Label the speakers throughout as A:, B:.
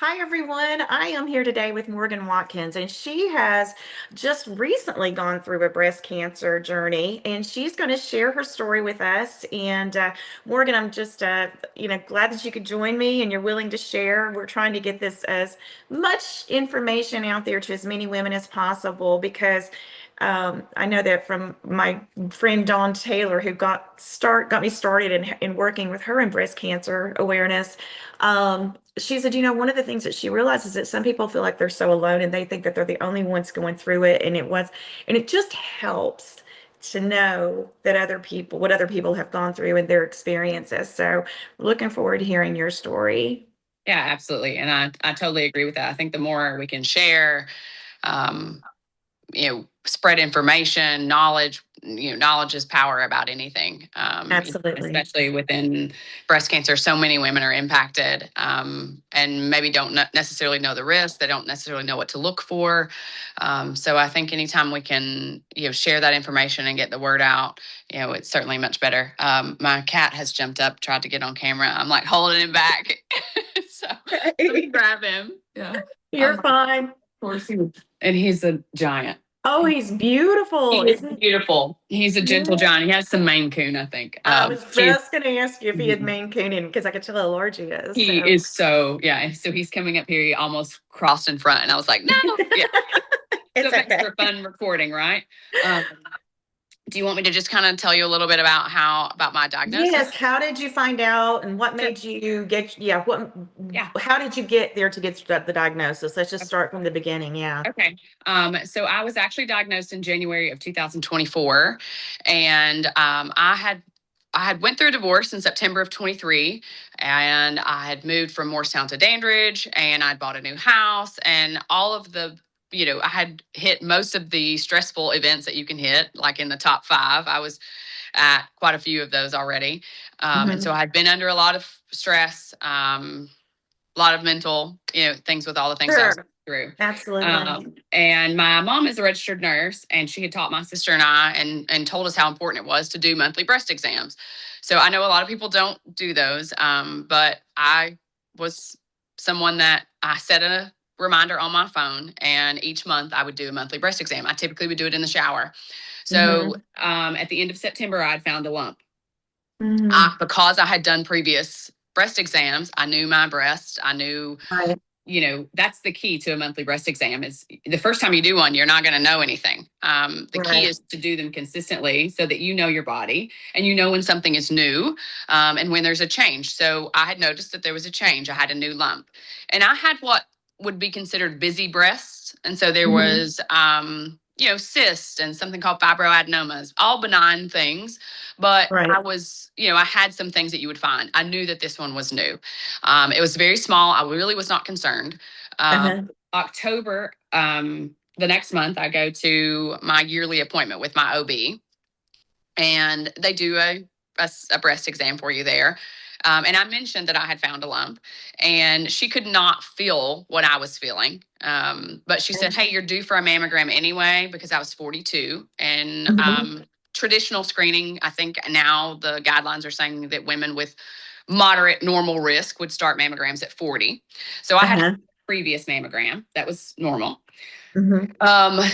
A: Hi, everyone. I am here today with Morgan Watkins, and she has just recently gone through a breast cancer journey, and she's going to share her story with us. And Morgan, I'm just, glad that you could join me and you're willing to share. We're trying to get this as much information out there to as many women as possible because I know that from my friend Dawn Taylor, who got me started in working with her in breast cancer awareness. She said, one of the things that she realizes is that some people feel like they're so alone and they think that they're the only ones going through it. And it just helps to know that what other people have gone through and their experiences. So looking forward to hearing your story.
B: Yeah, absolutely. And I totally agree with that. I think the more we can share, um, spread information, knowledge, knowledge is power about anything.
A: Absolutely.
B: Especially within breast cancer, so many women are impacted, and maybe don't necessarily know the risks. They don't necessarily know what to look for. So I think anytime we can, share that information and get the word out, it's certainly much better. My cat has jumped up, tried to get on camera. I'm like holding him back. So let me grab him. Yeah.
A: You're
B: Of
A: fine.
B: course. And he's a giant.
A: Oh, he's beautiful,
B: He is
A: isn't
B: beautiful. He's a
A: he?
B: gentle giant. He has some Maine Coon, I think.
A: I was
B: He is.
A: just going to ask you if he had Maine Coon because I could tell how large he is.
B: He
A: So
B: is so, yeah. So he's coming up here. He almost crossed in front, and I was like, no. Yeah. So
A: it's
B: it makes for
A: okay.
B: fun recording, right? Um, do you want me to just kind of tell you a little bit about my diagnosis?
A: Yes, how did you find out and what
B: Sure.
A: made you
B: Yeah.
A: how did you get there to get the diagnosis? Let's just start from the beginning. Yeah.
B: Okay. So I was actually diagnosed in January of 2024, and I had went through a divorce in September of 23, and I had moved from Morristown to Dandridge, and I'd bought a new house, and all of I had hit most of the stressful events that you can hit, like in the top five. I was at quite a few of those already, and so
A: Hmm.
B: I had been under a lot of stress. A lot of mental, things with all the things I was
A: Sure.
B: going through.
A: Absolutely.
B: And my mom is a registered nurse, and she had taught my sister and I and told us how important it was to do monthly breast exams. So I know a lot of people don't do those, but I was someone that I set a reminder on my phone, and each month I would do a monthly breast exam. I typically would do it in the shower. So
A: Hmm.
B: at the end of September, I'd found a lump.
A: Hmm.
B: Because I had done previous breast exams, I knew my breast. I knew,
A: Right.
B: that's the key to a monthly breast exam is the first time you do one, you're not going to know anything. The key
A: Right.
B: is to do them consistently so that you know your body and you know when something is new, and when there's a change. So I had noticed that there was a change. I had a new lump, and I had what would be considered busy breasts. And so there
A: Hmm.
B: was, cysts and something called fibroadenomas, all benign things. But I
A: Right.
B: was, I had some things that you would find. I knew that this one was new. It was very small. I really was not concerned.
A: Uh-huh.
B: October, the next month, I go to my yearly appointment with my OB, and they do a breast exam for you there. And I mentioned that I had found a lump, and she could not feel what I was feeling. But she said, "Hey, you're due for a mammogram anyway," because I was 42. And
A: Hmm.
B: traditional screening, I think now the guidelines are saying that women with moderate normal risk would start mammograms at 40. So I had a
A: Uh-huh.
B: previous mammogram that was normal.
A: Hmm.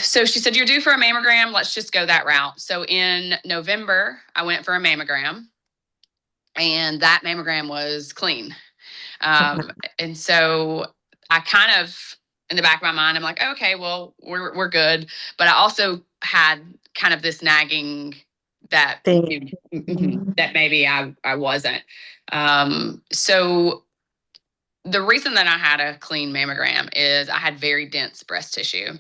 B: So she said, "You're due for a mammogram. Let's just go that route." So in November, I went for a mammogram, and that mammogram was clean. Um,
A: Okay.
B: and so I kind of, in the back of my mind, I'm like, okay, well, we're good. But I also had kind of this nagging that
A: Thank you.
B: that maybe I wasn't. So the reason that I had a clean mammogram is I had very dense breast tissue.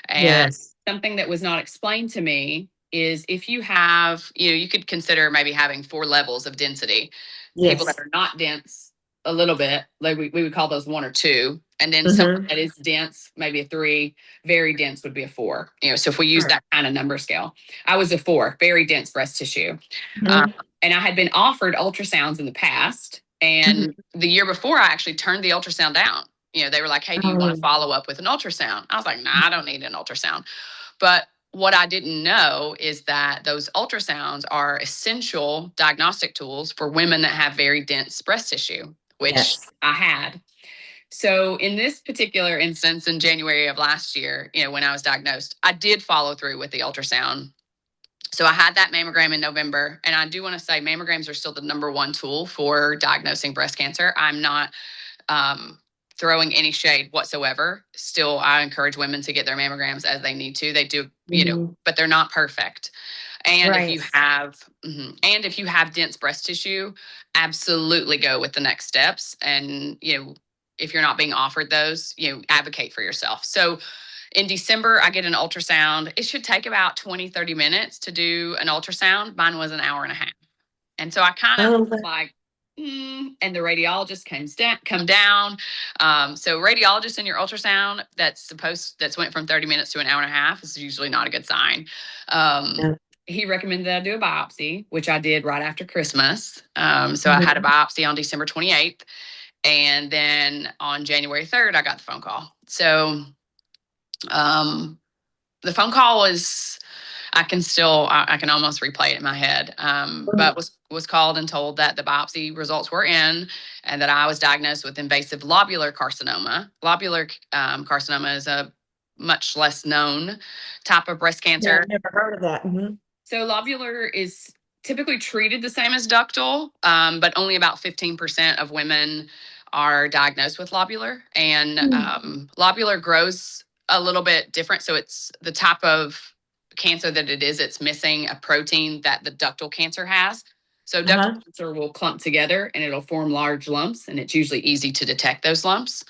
B: And
A: Yes.
B: something that was not explained to me is if you have, you could consider maybe having four levels of density. People that
A: Yes.
B: are not dense a little bit, like we would call those one or two. And then someone
A: Hmm.
B: that is dense, maybe a three, very dense would be a four. So if we use
A: Sure.
B: that kind of number scale, I was a four, very dense breast tissue. Um,
A: Hmm.
B: and I had been offered ultrasounds in the past.
A: Hmm.
B: And the year before, I actually turned the ultrasound down. They were like, "Hey, do you want to
A: Um,
B: follow up with an ultrasound?" I was like, "Nah, I don't need an ultrasound." But what I didn't know is that those ultrasounds are essential diagnostic tools for women that have very dense breast tissue, which
A: yes.
B: I had. So in this particular instance, in January of last year, when I was diagnosed, I did follow through with the ultrasound. So I had that mammogram in November, and I do want to say mammograms are still the number one tool for diagnosing breast cancer. I'm not um, throwing any shade whatsoever. Still, I encourage women to get their mammograms as they need to. They do,
A: Mhm.
B: but they're not perfect. And if
A: Right.
B: you have, and if you have dense breast tissue, absolutely go with the next steps. And if you're not being offered those, advocate for yourself. So in December, I get an ultrasound. It should take about 20, 30 minutes to do an ultrasound. Mine was an hour and a half. And so I kind of
A: Oh,
B: like, and the radiologist come down. So radiologist in your ultrasound that's went from 30 minutes to an hour and a half is usually not a good sign.
A: yeah.
B: He recommended that I do a biopsy, which I did right after Christmas. So I had a
A: Mhm.
B: biopsy on December 28th. And then on January 3rd, I got the phone call. So um, the phone call was, I can almost replay it in my head. But was called and told that the biopsy results were in, and that I was diagnosed with invasive lobular carcinoma. Lobular carcinoma is a much less known type of breast
A: Yeah,
B: cancer.
A: I've never heard of that.
B: So lobular is typically treated the same as ductal, but only about 15% of women are diagnosed with lobular. And
A: Mhm.
B: lobular grows a little bit different. So it's the type of cancer that it is, it's missing a protein that the ductal cancer has. So ductal
A: Uh-huh.
B: cancer will clump together and it'll form large lumps, and it's usually easy to detect those lumps.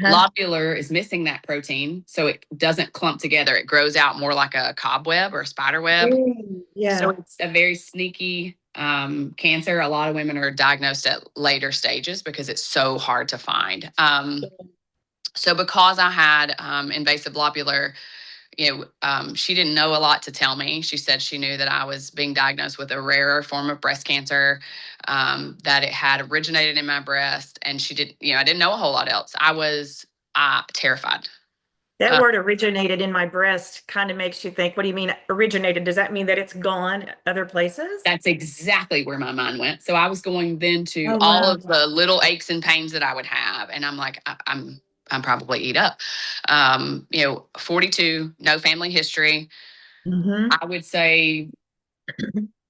A: Uh-huh.
B: Lobular is missing that protein, so it doesn't clump together. It grows out more like a cobweb or a spider web. So
A: Yeah.
B: it's a very sneaky cancer. A lot of women are diagnosed at later stages because it's so hard to find. So because I had invasive lobular, she didn't know a lot to tell me. She said she knew that I was being diagnosed with a rarer form of breast cancer, that it had originated in my breast, and she did. I didn't know a whole lot else. I was terrified.
A: That
B: Uh,
A: word originated in my breast kind of makes you think, what do you mean originated? Does that mean that it's gone other places?
B: that's exactly where my mind went. So I was going then to
A: Oh,
B: all
A: wow.
B: of the little aches and pains that I would have, and I'm like, I'm probably eat up. 42, no family history.
A: Hmm.
B: I would say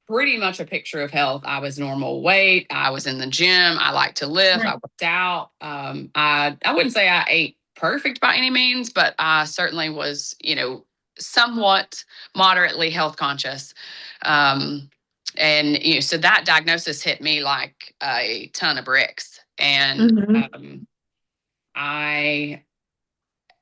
B: pretty much a picture of health. I was normal weight. I was in the gym. I like to lift. I
A: Right.
B: worked out. I wouldn't say I ate perfect by any means, but I certainly was, somewhat moderately health conscious. Um, and so that diagnosis hit me like a ton of bricks. And
A: Hmm.
B: I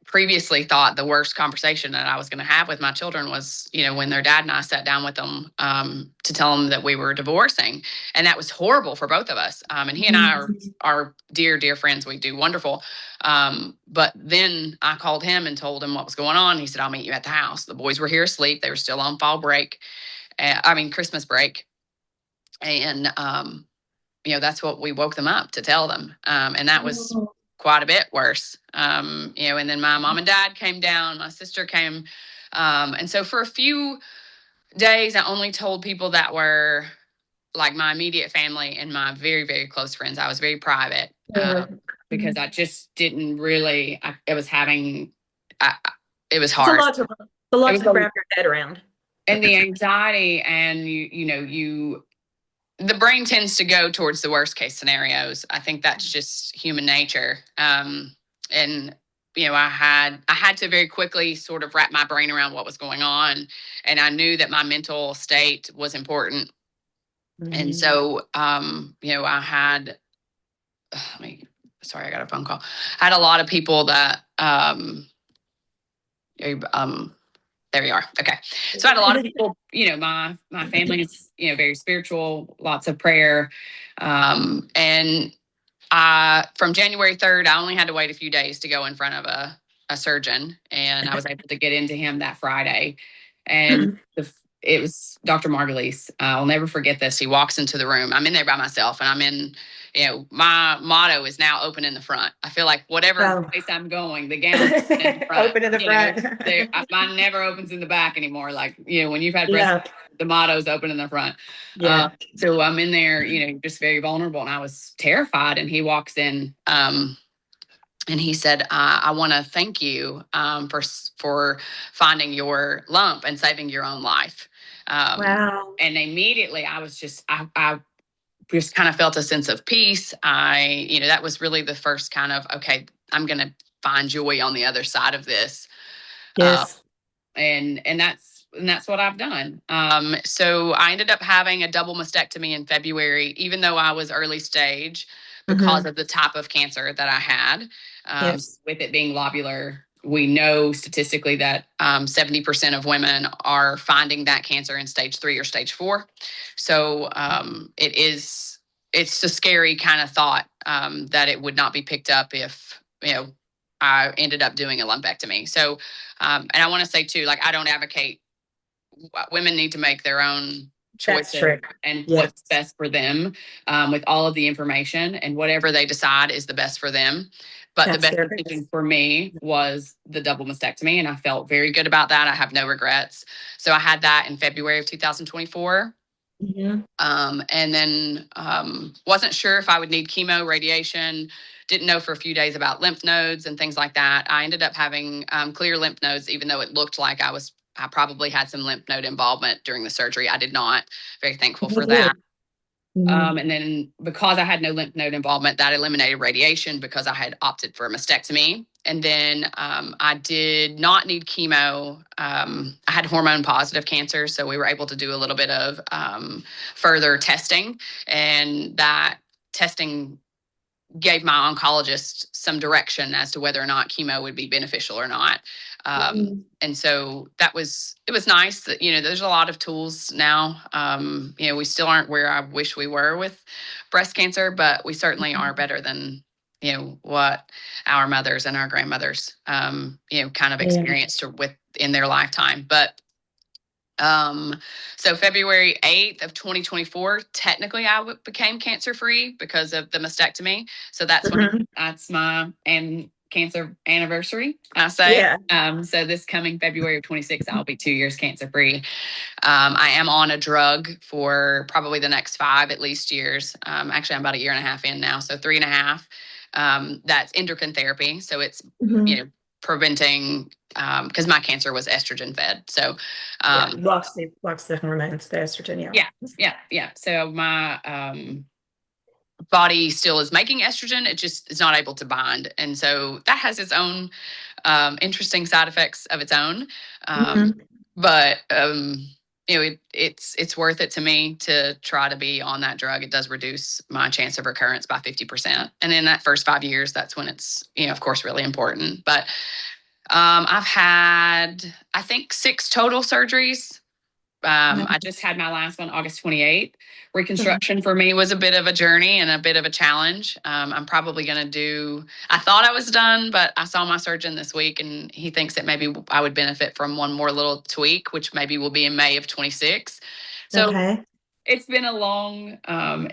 B: previously thought the worst conversation that I was going to have with my children was, when their dad and I sat down with them to tell them that we were divorcing, and that was horrible for both of us. And he and I are dear, dear friends. We do wonderful. But then I called him and told him what was going on. He said, "I'll meet you at the house." The boys were here asleep; they were still on fall break. Christmas break, and that's what we woke them up to tell them. And that was
A: Oh.
B: quite a bit worse. And then my mom and dad came down, my sister came. And so for a few days, I only told people that were like my immediate family and my very, very close friends. I was very private
A: Sure.
B: because I just didn't really, it was having, I, it was
A: It's
B: hard.
A: a
B: It
A: lot
B: was,
A: to wrap your head around.
B: and the anxiety and the brain tends to go towards the worst case scenarios. I think that's just human nature. And I had to very quickly sort of wrap my brain around what was going on, and I knew that my mental state was important. And
A: Mhm.
B: so, I had. Let me. Sorry, I got a phone call. I had a lot of people that. Um, there you are. Okay. So I had a lot of people, my family is, very spiritual, lots of prayer. And from January 3rd, I only had to wait a few days to go in front of a surgeon, and I was able to get into him that Friday. And it was Dr. Margulies. I'll never forget this. He walks into the room. I'm in there by myself, and I'm in, my motto is now open in the front. I feel like whatever
A: Oh.
B: place I'm going, the gown's in the front.
A: Open in the front.
B: Mine never opens in the back anymore. Like, when you've had breast,
A: Yeah.
B: the motto's open in the front.
A: Yeah.
B: So I'm in there, just very vulnerable, and I was terrified. And he walks in, And he said, I want to thank you for finding your lump and saving your own life.
A: Wow.
B: And immediately I just kind of felt a sense of peace. That was really the first kind of, okay, I'm going to find joy on the other side of this. Uh,
A: Yes.
B: and that's what I've done. So I ended up having a double mastectomy in February, even though I was early stage, because
A: Hmm.
B: of the type of cancer that I had.
A: Yes.
B: With it being lobular, we know statistically that 70% of women are finding that cancer in stage 3 or stage 4. So it's a scary kind of thought that it would not be picked up if I ended up doing a lumpectomy. So and I want to say too, like, I don't advocate. Women need to make their own
A: That's
B: choices
A: true.
B: and
A: Yes.
B: what's best for them, with all of the information, and whatever they decide is the best for them. But the
A: That's
B: best
A: their
B: decision
A: best.
B: for me was the double mastectomy, and I felt very good about that. I have no regrets. So I had that in February of 2024.
A: Hmm.
B: And then wasn't sure if I would need chemo, radiation. Didn't know for a few days about lymph nodes and things like that. I ended up having clear lymph nodes, even though it looked like I probably had some lymph node involvement during the surgery. I did not. Very thankful for that.
A: Good. Hmm.
B: And then because I had no lymph node involvement, that eliminated radiation because I had opted for a mastectomy. And then I did not need chemo. I had hormone positive cancer, so we were able to do a little bit of further testing, and that testing gave my oncologist some direction as to whether or not chemo would be beneficial or not.
A: Hmm.
B: And so it was nice that, there's a lot of tools now. We still aren't where I wish we were with breast cancer, but we certainly are better than, what our mothers and our grandmothers, kind of
A: Yeah.
B: experienced with in their lifetime. But um, so February 8th of 2024, technically became cancer free because of the mastectomy. So
A: Hmm.
B: that's my and cancer anniversary, I say.
A: Yeah.
B: So this coming February of 26th, I'll be 2 years cancer free. I am on a drug for probably the next 5 at least years. Actually, I'm about a year and a half in now, so 3.5. That's endocrine therapy. So it's,
A: Hmm.
B: preventing, because my cancer was estrogen fed. So,
A: Yeah.
B: um,
A: Blocks the hormones, the estrogen. Yeah.
B: yeah, yeah, yeah. So my body still is making estrogen. It just is not able to bind. And so that has its own interesting side effects of its own. Um,
A: Hmm.
B: but it's worth it to me to try to be on that drug. It does reduce my chance of recurrence by 50%. And in that first 5 years, that's when it's, of course, really important. But I've had, I think, 6 total surgeries. I just had my last one August 28th. Reconstruction for me was a bit of a journey and a bit of a challenge. I'm probably going to I thought I was done, but I saw my surgeon this week and he thinks that maybe I would benefit from one more little tweak, which maybe will be in May of 26. So
A: Okay.
B: it's been a long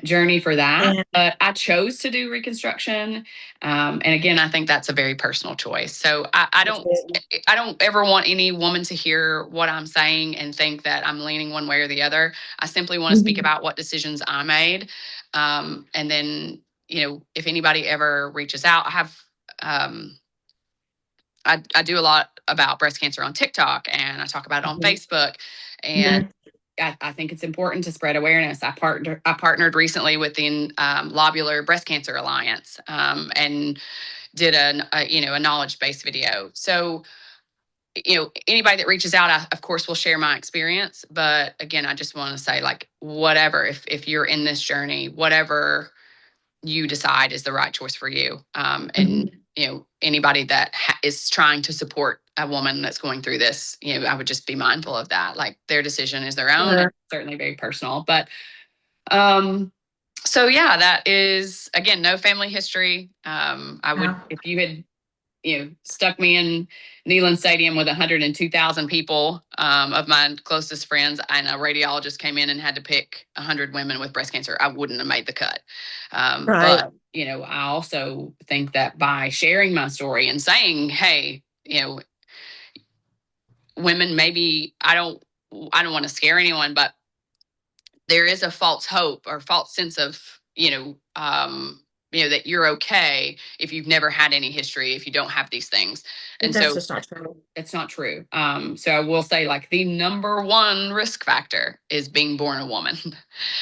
B: journey for that,
A: Yeah.
B: but I chose to do reconstruction, and again, I think that's a very personal choice. So I don't ever want any woman to hear what I'm saying and think that I'm leaning one way or the other. I simply want to speak
A: Mhm.
B: about what decisions I made, and then if anybody ever reaches out, um, I do a lot about breast cancer on TikTok, and I talk about it on
A: Mhm.
B: Facebook, and
A: Mhm.
B: I think it's important to spread awareness. I partnered recently with the Lobular Breast Cancer Alliance, and did a knowledge based video. So anybody that reaches out, I of course will share my experience. But again, I just want to say, like, whatever, if you're in this journey, whatever you decide is the right choice for you. And
A: Mhm.
B: anybody that is trying to support a woman that's going through this, I would just be mindful of that. Like, their decision is their own, and
A: Sure.
B: certainly very personal. But um, so yeah, that is, again, no family history. I would,
A: Wow.
B: if you had stuck me in Neyland Stadium with 102,000 people, of my closest friends, and a radiologist came in and had to pick 100 women with breast cancer, I wouldn't have made the cut.
A: Right.
B: But I also think that by sharing my story and saying, hey, women, maybe I don't want to scare anyone, but there is a false hope or false sense of, that you're okay if you've never had any history, if you don't have these things. And
A: That's
B: so
A: just not true.
B: it's not true. So I will say, like, the number one risk factor is being born a woman.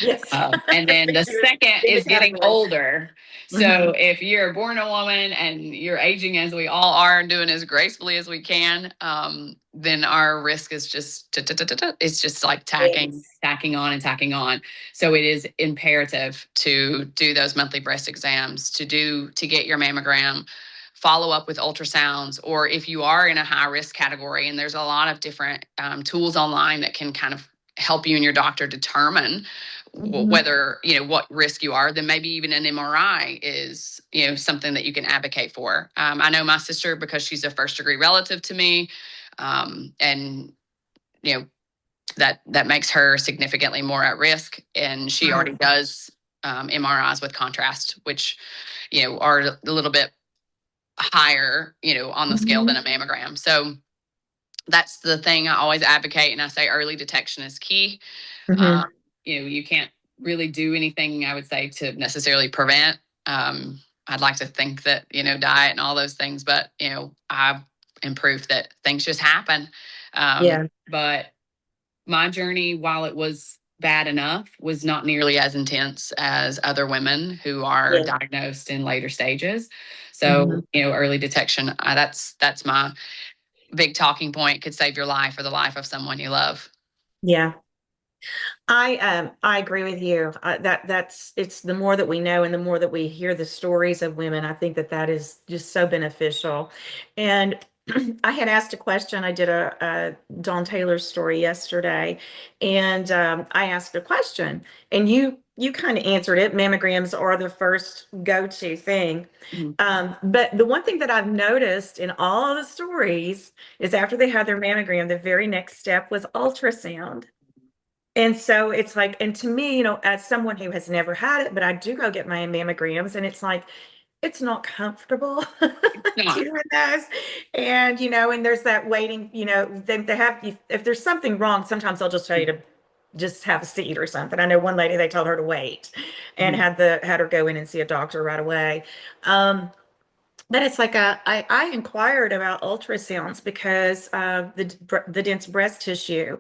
A: Yes.
B: And then the second
A: In the
B: is getting
A: category.
B: older.
A: Hmm.
B: So if you're born a woman and you're aging as we all are and doing as gracefully as we can, then our risk is just it's just like tacking,
A: Yes.
B: tacking on and tacking on. So it is imperative to do those monthly breast exams, to get your mammogram, follow up with ultrasounds, or if you are in a high risk category, and there's a lot of different tools online that can kind of help you and your doctor determine
A: Hmm.
B: whether what risk you are, then maybe even an MRI is something that you can advocate for. I know my sister, because she's a first degree relative to me, and you know that makes her significantly more at risk, and she already
A: Right.
B: does MRIs with contrast, which are a little bit higher on the scale than
A: Hmm.
B: a mammogram. So that's the thing I always advocate, and I say early detection is key.
A: Hmm.
B: um, you can't really do anything, I would say, to necessarily prevent. I'd like to think that diet and all those things, but I am proof that things just happen.
A: Yeah.
B: But my journey, while it was bad enough, was not nearly as intense as other women who are
A: Yeah.
B: diagnosed in later stages.
A: Hmm.
B: So early detection, that's my big talking point. Could save your life or the life of someone you love.
A: Yeah. I agree with you. That's it's the more that we know and the more that we hear the stories of women, I think that that is just so beneficial. And I had asked a question. I did a Dawn Taylor story yesterday, and I asked a question, and you kind of answered it. Mammograms are the first go-to thing.
B: Mhm.
A: But the one thing that I've noticed in all of the stories is after they had their mammogram, the very next step was ultrasound. And so it's like, and to me, as someone who has never had it, but I do go get my mammograms, and it's like, it's not comfortable
B: Not
A: doing those. And, and there's that waiting, they have, if there's something wrong, sometimes they'll just tell you to just have a seat or something. I know one lady, they told her to wait and
B: Mhm.
A: had her go in and see a doctor right away. But it's like I inquired about ultrasounds because of the dense breast tissue,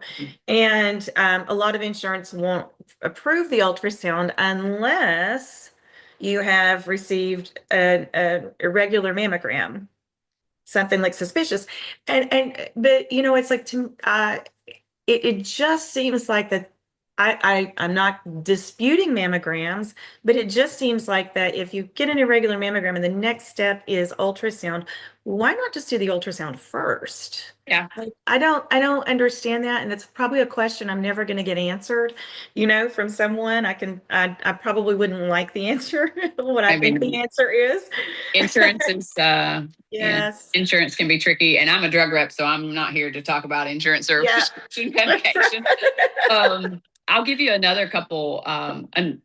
A: and a lot of insurance won't approve the ultrasound unless you have received an irregular mammogram, something like suspicious, and but it's like it just seems like that I'm not disputing mammograms, but it just seems like that if you get an irregular mammogram and the next step is ultrasound, why not just do the ultrasound first?
B: Yeah,
A: Like I don't understand that, and it's probably a question I'm never going to get answered, from someone. I probably wouldn't like the answer, what I
B: I
A: think the
B: mean,
A: answer is.
B: insurance is yeah,
A: Yes.
B: insurance can be tricky, and I'm a drug rep, so I'm not here to talk about insurance or
A: Yeah.
B: prescription medication. I'll give you another couple. And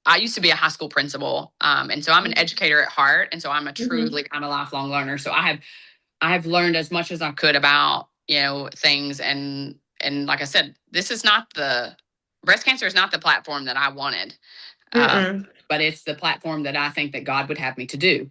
B: I used to be a high school principal, and so I'm an educator at heart, and so
A: Mhm.
B: I'm a lifelong learner. So I have learned as much as I could about things, and like I said, this is not the breast cancer is not the platform that I wanted, um,
A: Mm-mm.
B: but it's the platform that I think that God would have me to do.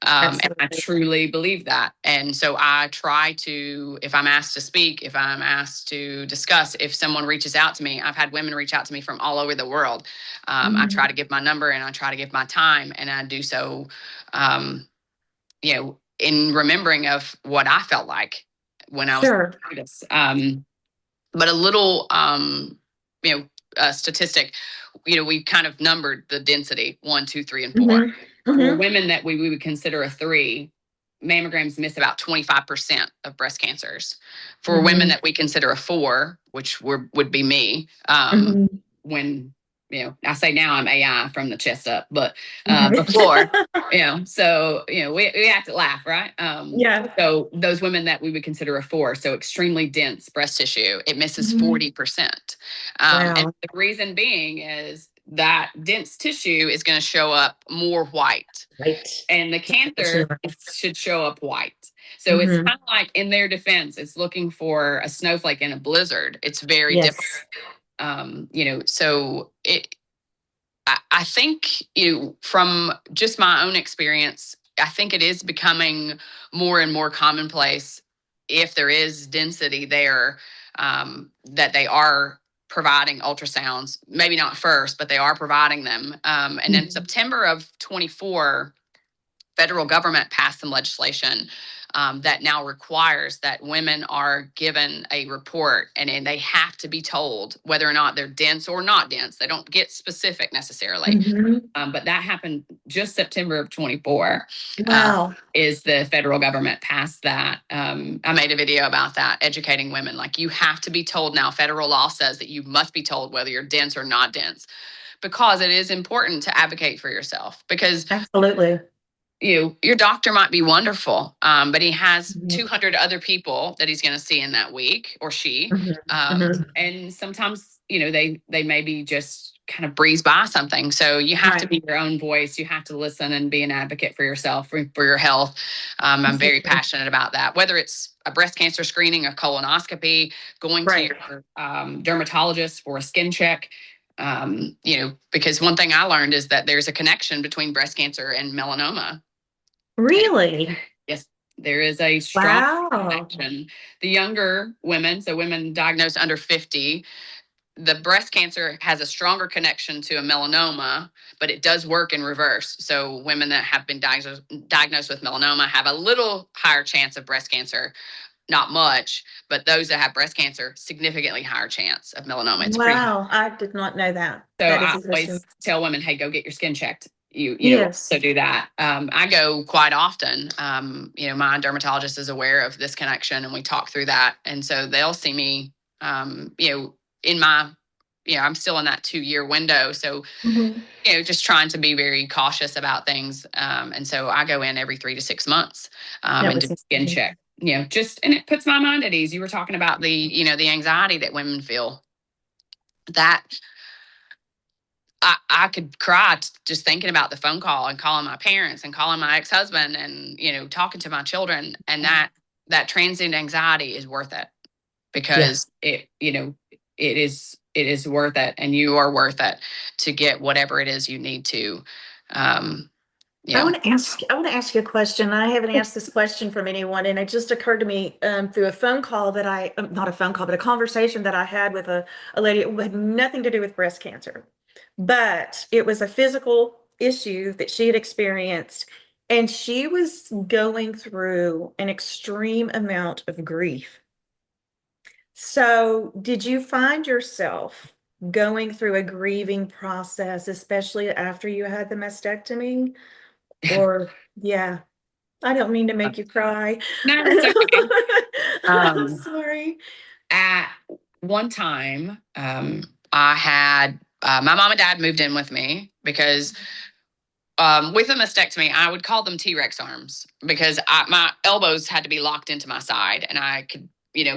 B: And I
A: Absolutely.
B: truly believe that. And so I try to, if I'm asked to speak, if I'm asked to discuss, if someone reaches out to me, I've had women reach out to me from all over the world. I try
A: Mhm.
B: to give my number and I try to give my time, and I do so, in remembering of what I felt like when I was
A: Sure.
B: doing this. But a little, you know, statistic, we kind of numbered the density 1, 2, 3, and 4.
A: Hmm.
B: For
A: Hmm.
B: women that we would consider a 3, mammograms miss about 25% of breast cancers. For women
A: Hmm.
B: that we consider a 4, which would be me,
A: Hmm.
B: when, I say now I'm AI from the chest up, but
A: Hmm.
B: before, so, we have to laugh, right?
A: Yeah.
B: So those women that we would consider a 4, so extremely dense breast tissue, it misses
A: Hmm.
B: 40%. And
A: Wow.
B: the reason being is that dense tissue is going to show up more white,
A: Right.
B: and the cancer
A: Tumor.
B: should show up white. So it's
A: Hmm.
B: kind of like, in their defense, it's looking for a snowflake in a blizzard. It's very difficult.
A: Yes.
B: So I think, from just my own experience, I think it is becoming more and more commonplace, if there is density there, that they are providing ultrasounds. Maybe not first, but they are providing them. And in September of 24, federal government passed some legislation that now requires that women are given a report, and they have to be told whether or not they're dense or not dense. They don't get specific necessarily.
A: Mhm.
B: But that happened just September of 24.
A: Wow.
B: Is the federal government passed that. I made a video about that, educating women. Like, you have to be told now. Federal law says that you must be told whether you're dense or not dense, because it is important to advocate for yourself. Because
A: Absolutely.
B: your doctor might be wonderful, but he has
A: Mhm.
B: 200 other people that he's going to see in that week, or she.
A: Mhm. Mhm.
B: And sometimes, they maybe just kind of breeze by something. So you have to
A: Right.
B: be your own voice. You have to listen and be an advocate for yourself, for your health. I'm very
A: Absolutely.
B: passionate about that, whether it's a breast cancer screening, a colonoscopy, going to
A: Right.
B: your dermatologist for a skin check. Because one thing I learned is that there's a connection between breast cancer and melanoma.
A: Really?
B: Yes, there is a strong
A: Wow.
B: connection. The younger women, so women diagnosed under 50, the breast cancer has a stronger connection to a melanoma, but it does work in reverse. So women that have been diagnosed with melanoma have a little higher chance of breast cancer, not much, but those that have breast cancer, significantly higher chance of melanoma. It's pretty high.
A: Wow. I did not know that.
B: So
A: That is
B: I
A: interesting.
B: always tell women, hey, go get your skin checked.
A: Yes.
B: So do that. I go quite often. My dermatologist is aware of this connection, and we talk through that. And so they'll see me, in my, I'm still in that 2-year window. So,
A: Mhm.
B: just trying to be very cautious about things. And so I go in every 3 to 6 months,
A: That
B: and do
A: was
B: a skin
A: interesting.
B: check, and it puts my mind at ease. You were talking about the anxiety that women feel. That I could cry just thinking about the phone call, and calling my parents, and calling my ex-husband, and talking to my children, and that transient anxiety is worth it,
A: Yes.
B: because it is worth it, and you are worth it to get whatever it is you need to. um you
A: I
B: know
A: want to ask. I want to ask you a question. I haven't asked this question from anyone, and it just occurred to me through a phone call that not a phone call, but a conversation that I had with a lady who had nothing to do with breast cancer, but it was a physical issue that she had experienced, and she was going through an extreme amount of grief. So, did you find yourself going through a grieving process, especially after you had the mastectomy? Or, yeah, I don't mean to make you cry.
B: no, it's okay.
A: I'm
B: um
A: sorry.
B: at one time, I had my mom and dad moved in with me, because with a mastectomy, I would call them T-Rex arms, because my elbows had to be locked into my side, and I could,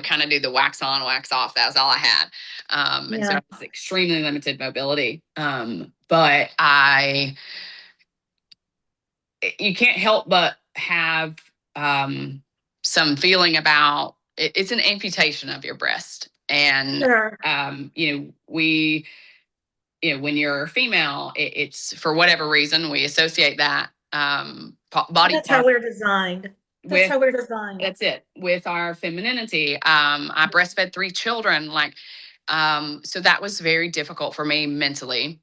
B: kind of do the wax on, wax off. That was all I had. And so
A: Yeah.
B: it was extremely limited mobility. But you can't help but have some feeling about it. It's an amputation of your breast. And,
A: Sure.
B: when you're female, it's for whatever reason, we associate that
A: Well,
B: body
A: that's how
B: part
A: we're designed. That's
B: with,
A: how we're designed.
B: that's it, with our femininity. I breastfed 3 children, so that was very difficult for me mentally.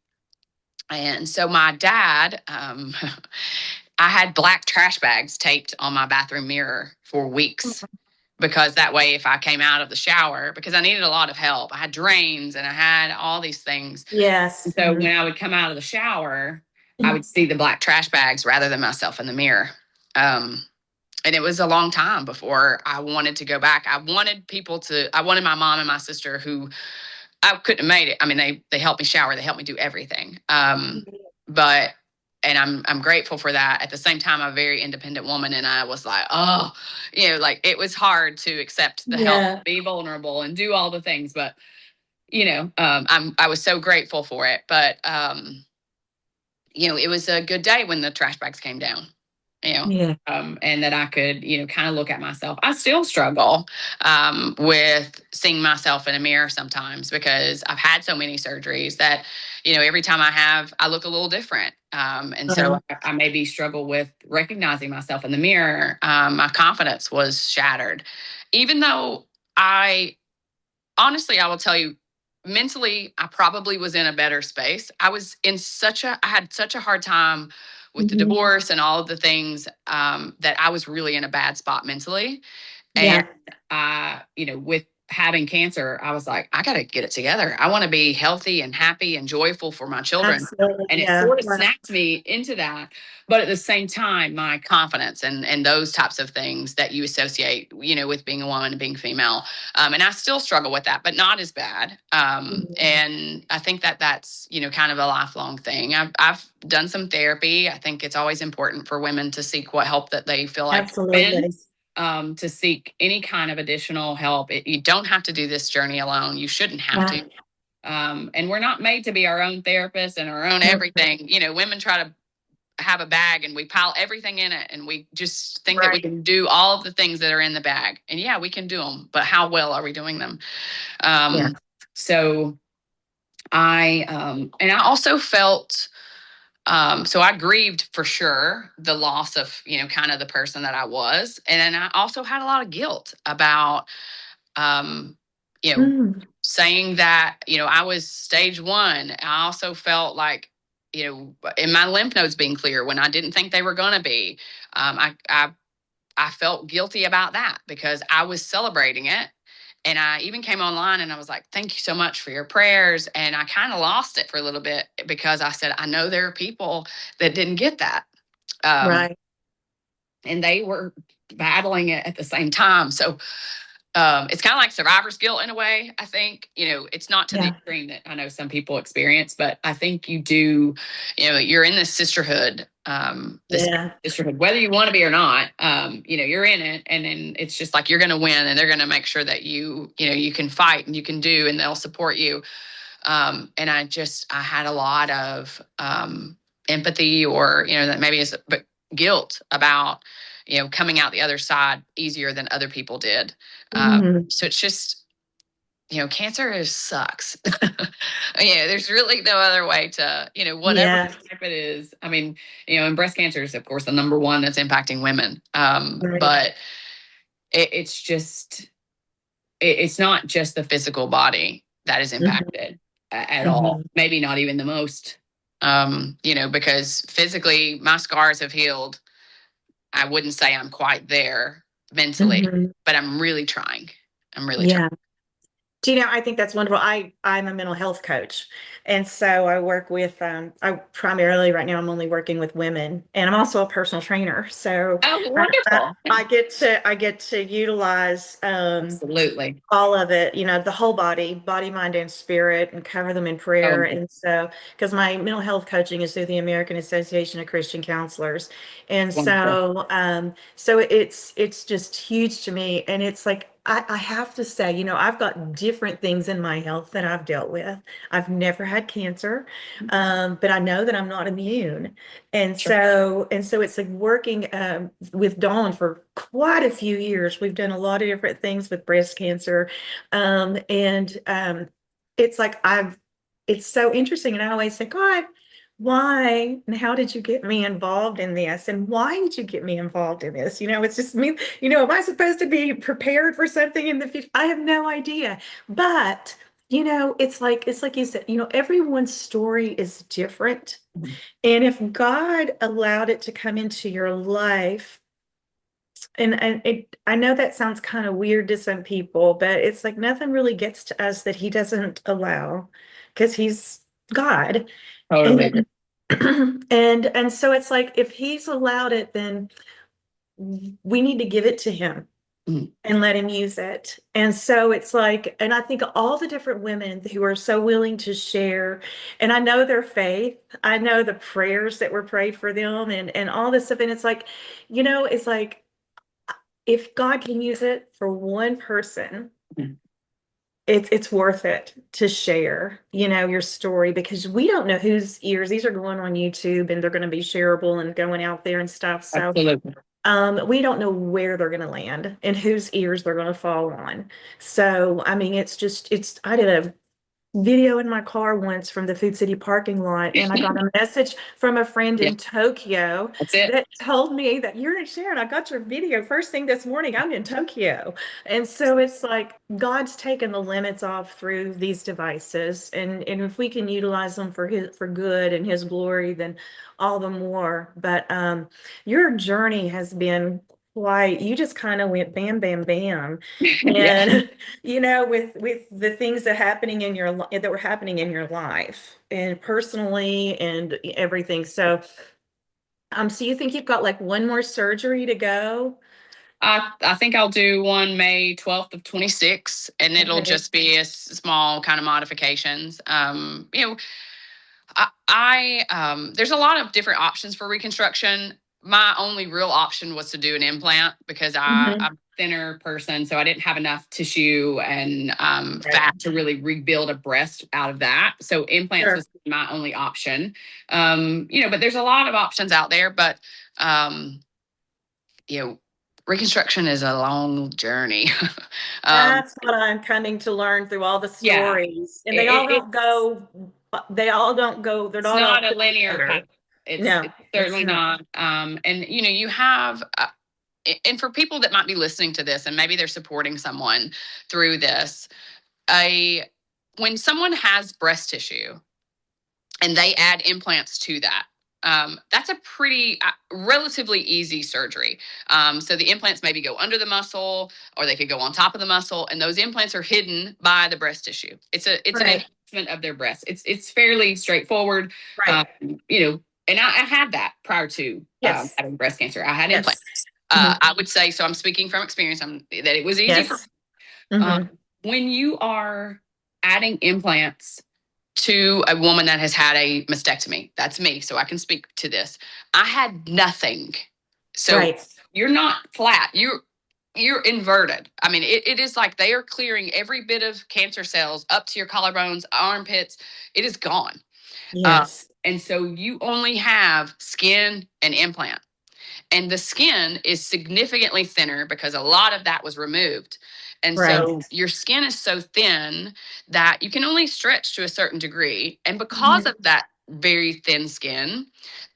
B: And so my dad, I had black trash bags taped on my bathroom mirror for weeks, because that way, if I came out of the shower, because I needed a lot of help, I had drains and I had all these things.
A: Yes.
B: And so when I would come out of the shower, I would see the black trash bags rather than myself in the mirror. Um, and it was a long time before I wanted to go back. I wanted my mom and my sister, who I couldn't have made it. I mean, they helped me shower, they helped me do everything. But and I'm grateful for that. At the same time, I'm a very independent woman, and I was like, oh, like, it was hard to accept the help,
A: Yeah.
B: be vulnerable, and do all the things. But I was so grateful for it. But it was a good day when the trash bags came down. you know,
A: Yeah.
B: and that I could, kind of look at myself. I still struggle with seeing myself in a mirror sometimes because I've had so many surgeries that, every time I look a little different. And so
A: Um,
B: I maybe struggle with recognizing myself in the mirror. My confidence was shattered, even though I honestly, I will tell you, mentally, I probably was in a better space. I had such a hard time with the
A: mhm.
B: divorce and all of the things that I was really in a bad spot mentally. And
A: Yeah,
B: with having cancer, I was like, I got to get it together. I want to be healthy and happy and joyful for my children.
A: absolutely.
B: And it
A: Yeah.
B: sort of
A: Yeah.
B: snapped me into that. But at the same time, my confidence and those types of things that you associate, with being a woman and being female. And I still struggle with that, but not as bad.
A: Mhm.
B: And I think that that's, kind of a lifelong thing. I've done some therapy. I think it's always important for women to seek what help that they feel like men,
A: Absolutely.
B: to seek any kind of additional help. You don't have to do this journey alone. You shouldn't have
A: Yeah.
B: to. And we're not made to be our own therapists and our own
A: No.
B: everything. Women try to have a bag and we pile everything in it and we just think that we
A: Right.
B: can do all of the things that are in the bag. And yeah, we can do them, but how well are we doing them?
A: Yeah.
B: Um, so and I also felt, so I grieved for sure the loss of, kind of the person that I was. And then I also had a lot of guilt about, um, you know,
A: Mm.
B: saying that, I was stage one. I also felt like, in my lymph nodes being clear when I didn't think they were going to be. I felt guilty about that because I was celebrating it. And I even came online and I was like, thank you so much for your prayers. And I kind of lost it for a little bit because I said, I know there are people that didn't get that. Um,
A: Right.
B: and they were battling it at the same time. So it's kind of like survivor's guilt in a way. I think, it's not to the
A: Yeah.
B: extreme that I know some people experience, but I think you do, you're in this sisterhood,
A: Yeah.
B: whether you want to be or not, you're in it. And then it's just like, you're going to win and they're going to make sure that you can fight and you can do, and they'll support you. And I had a lot of empathy, or, that maybe is, but guilt about, coming out the other side easier than other people did.
A: Mhm.
B: So it's just, cancer sucks. There's really no other way to, whatever
A: Yeah.
B: type it is. I mean, and breast cancer is, of course, the number one that's impacting women.
A: Right.
B: But it's just, it's not just the physical body that is
A: Mhm.
B: impacted at all.
A: Mhm.
B: Maybe not even the most, because physically my scars have healed. I wouldn't say I'm quite there mentally,
A: Mhm.
B: but I'm really trying. I'm really trying.
A: Yeah. Do you know, I think that's wonderful. I'm a mental health coach. And so I work with I primarily right now I'm only working with women, and I'm also a personal trainer. So
B: Oh, wonderful. Yeah,
A: I get to utilize
B: absolutely.
A: all of it, the whole body, mind and spirit, and cover them in prayer.
B: Oh,
A: And so, because my mental health coaching is through the American Association of Christian Counselors. And
B: wonderful.
A: so it's just huge to me. And it's like, I have to say, I've got different things in my health that I've dealt with. I've never had cancer, but I know that I'm not immune.
B: Sure.
A: And so it's like working with Dawn for quite a few years. We've done a lot of different things with breast cancer. And it's like it's so interesting. And I always say, God, why and how did you get me involved in this? And why did you get me involved in this? It's just me, am I supposed to be prepared for something in the future? I have no idea. But it's like you said, everyone's story is different.
B: Mhm.
A: And if God allowed it to come into your life, I know that sounds kind of weird to some people, but it's like nothing really gets to us that he doesn't allow because he's God.
B: Totally agree.
A: And and so it's like if he's allowed it, then we need to give it to him
B: Mhm.
A: and let him use it. And so it's like, and I think all the different women who are so willing to share, and I know their faith, I know the prayers that were prayed for them and all this stuff. And it's like, it's like if God can use it for one person,
B: Mhm.
A: it's worth it to share, your story, because we don't know whose ears these are going on YouTube, and they're going to be shareable and going out there and stuff. So
B: Absolutely.
A: we don't know where they're going to land and whose ears they're going to fall on. So, I mean, I did a video in my car once from the Food City parking lot, and I got a message from a friend
B: Yeah,
A: in Tokyo
B: that's it.
A: that told me that you're in Sharon. I got your video first thing this morning. I'm in Tokyo. And so it's like God's taken the limits off through these devices. And if we can utilize them for good and his glory, then all the more. But your journey has been quite, you just kind of went bam, bam, bam.
B: Yeah.
A: And with the things that were happening in your life and personally and everything. So you think you've got like one more surgery to go?
B: I think I'll do one May 12th of 26, and it'll
A: Okay.
B: just be a small kind of modifications. There's a lot of different options for reconstruction. My only real option was to do an implant because
A: Hmm.
B: I'm a thinner person, so I didn't have enough tissue and
A: Right.
B: fat to really rebuild a breast out of that. So implants
A: Sure.
B: was my only option. But there's a lot of options out there. But um, you know, reconstruction is a long journey. um,
A: That's what I'm coming to learn through all the
B: yeah,
A: stories. And
B: it's
A: they're
B: it's
A: not all
B: not a
A: cookie
B: linear path.
A: cutter. No,
B: It's
A: it's
B: certainly
A: not.
B: not. And you have, and for people that might be listening to this, and maybe they're supporting someone through this, a when someone has breast tissue and they add implants to that. That's a pretty relatively easy surgery. So the implants maybe go under the muscle, or they could go on top of the muscle, and those implants are hidden by the breast tissue. It's an
A: Right.
B: enhancement of their breast. It's fairly straightforward.
A: Right.
B: You know, and I had that prior to
A: Yes.
B: having breast cancer. I had implants.
A: Yes. Hmm.
B: I would say so. I'm speaking from experience. That it was easy for
A: Yes. Hmm.
B: when you are adding implants to a woman that has had a mastectomy. That's me, so I can speak to this. I had nothing. So
A: Right.
B: you're not flat. You're inverted. I mean, it is like they are clearing every bit of cancer cells up to your collarbones, armpits. It is gone. Uh,
A: Yes.
B: and so you only have skin and implant. And the skin is significantly thinner because a lot of that was removed. And
A: Right.
B: so your skin is so thin that you can only stretch to a certain degree. And because
A: Mhm.
B: of that very thin skin,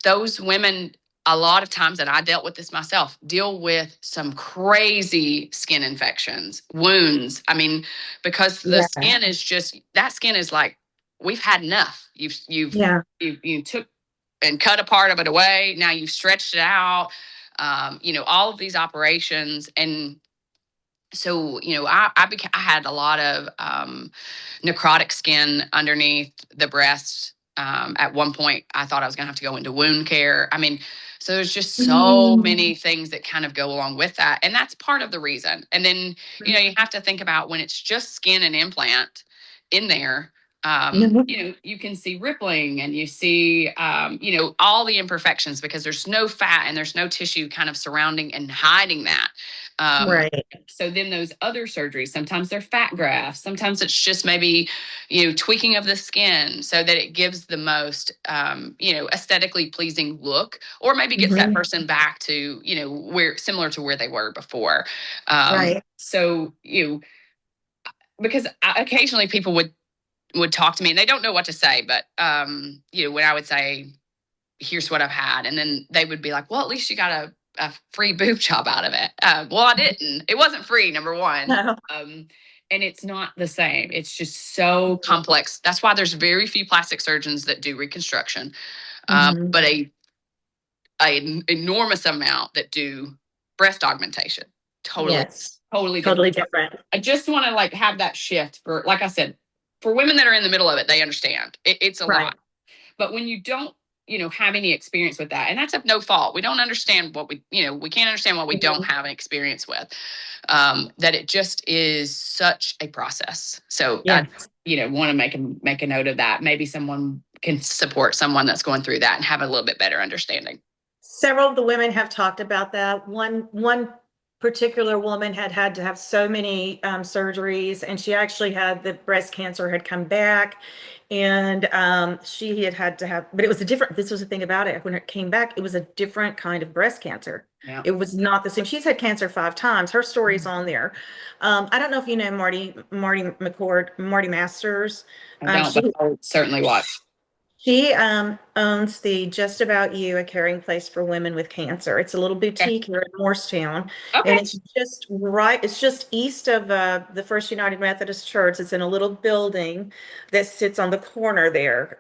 B: those women, a lot of times, and I dealt with this myself, deal with some crazy skin infections, wounds. I mean, because the
A: Yeah.
B: skin is just that skin is like, we've had enough.
A: Yeah.
B: You took and cut a part of it away. Now you've stretched it out. All of these operations. And so, I had a lot of necrotic skin underneath the breast. At one point, I thought I was going to have to go into wound care. I mean, so there's just so
A: Mm.
B: many things that kind of go along with that. And that's part of the reason. And then, you have to think about when it's just skin and implant in there.
A: Mhm.
B: You can see rippling and you see, all the imperfections because there's no fat and there's no tissue kind of surrounding and hiding that. Um,
A: Right.
B: so then those other surgeries, sometimes they're fat grafts, sometimes it's just maybe, tweaking of the skin so that it gives the most, aesthetically pleasing look, or maybe gets that
A: Mhm.
B: person back to, where similar to where they were before.
A: Right.
B: So, because occasionally people would talk to me and they don't know what to say, but, when I would say, here's what I've had. And then they would be like, well, at least you got a free boob job out of it. Well, I didn't. It wasn't free, number one.
A: No.
B: And it's not the same. It's just so complex. That's why there's very few plastic surgeons that do reconstruction,
A: Mhm.
B: but a enormous amount that do breast augmentation. Totally,
A: Yes.
B: totally different.
A: Totally different.
B: I just want to like have that shift for, like I said, for women that are in the middle of it, they understand it's a
A: Right.
B: lot. But when you don't, have any experience with that, and that's of no fault. We don't understand we can't understand what we don't
A: Mhm.
B: have an experience with. That it just is such a process. So I,
A: Yes.
B: want to make a note of that. Maybe someone can support someone that's going through that and have a little bit better understanding.
A: Several of the women have talked about that. One particular woman had had to have so many surgeries, and she actually had the breast cancer had come back, and she had had to have, but it was a different. This was the thing about it. When it came back, it was a different kind of breast cancer.
B: Yeah.
A: It was not the same. She's had cancer 5 times. Her story's on there. I don't know if you know Marty McCord, Marty Masters.
B: I don't,
A: She
B: but I'll certainly watch.
A: she owns the Just About You, a caring place for women with cancer. It's a little
B: Okay.
A: boutique here in Morristown, and
B: Okay.
A: it's just east of the First United Methodist Church. It's in a little building that sits on the corner there.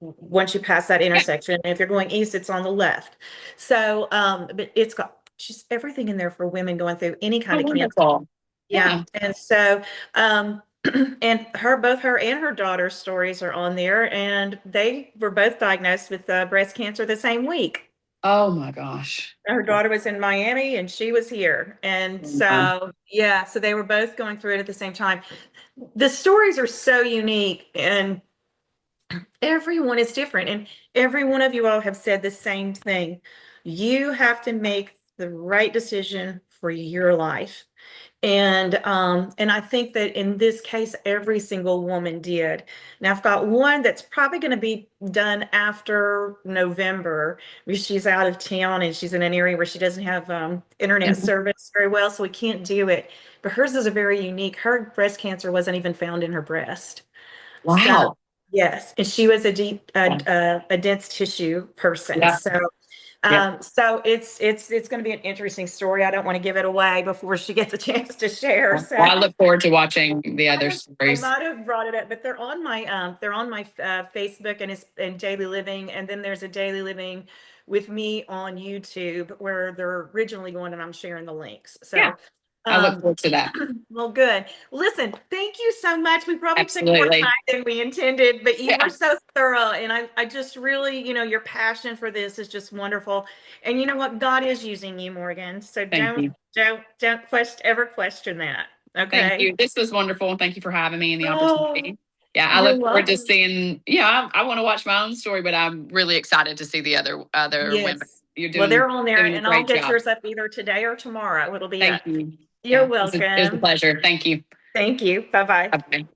A: Once you pass that
B: Yeah.
A: intersection, and if you're going east, it's on the left. So, but it's got just everything in there for women going through any
B: Oh,
A: kind of cancer.
B: wonderful.
A: Yeah.
B: Yeah.
A: And so, and both her and her daughter's stories are on there, and they were both diagnosed with breast cancer the same week.
B: Oh my gosh.
A: Her daughter was in Miami and she was here. And
B: Wow.
A: so, yeah, so they were both going through it at the same time. The stories are so unique, and everyone is different. And every one of you all have said the same thing. You have to make the right decision for your life. And I think that in this case, every single woman did. Now I've got one that's probably going to be done after November, because she's out of town and she's in an area where she doesn't have internet
B: Mhm.
A: service very well, so we can't do it. But hers is a very unique. Her breast cancer wasn't even found in her breast. So
B: Wow.
A: yes, and she was
B: Yeah.
A: a dense tissue person.
B: Yeah.
A: So
B: Yeah.
A: it's going to be an interesting story. I don't want to give it away before she gets a chance to share.
B: Well,
A: So
B: I look forward to watching the other
A: I
B: stories.
A: might have brought it up, but they're on my Facebook and Daily Living, and then there's a Daily Living with me on YouTube where they're originally going, and I'm sharing the links.
B: Yeah.
A: So
B: I look
A: um,
B: forward to that.
A: well, good. Listen, thank you so much. We probably took more time
B: Absolutely.
A: than we intended, but you were
B: Yeah.
A: so thorough. And I just really, your passion for this is just wonderful. And you know what? God is using you, Morgan. So
B: Thank you.
A: ever question that.
B: Thank
A: Okay.
B: you. This was wonderful. And thank you for having me and the
A: Oh,
B: opportunity. Yeah, I
A: you're
B: look forward to
A: welcome.
B: seeing, I want to watch my own story, but I'm really excited to see the other women.
A: Yes.
B: You're
A: Well, they're
B: doing
A: on there,
B: doing a
A: and I'll
B: great
A: get
B: job.
A: yours up either today or tomorrow. It'll be
B: Thank
A: up.
B: you.
A: You're
B: Yeah, it was a
A: welcome.
B: pleasure. Thank you.
A: Thank you. Bye bye.
B: Bye.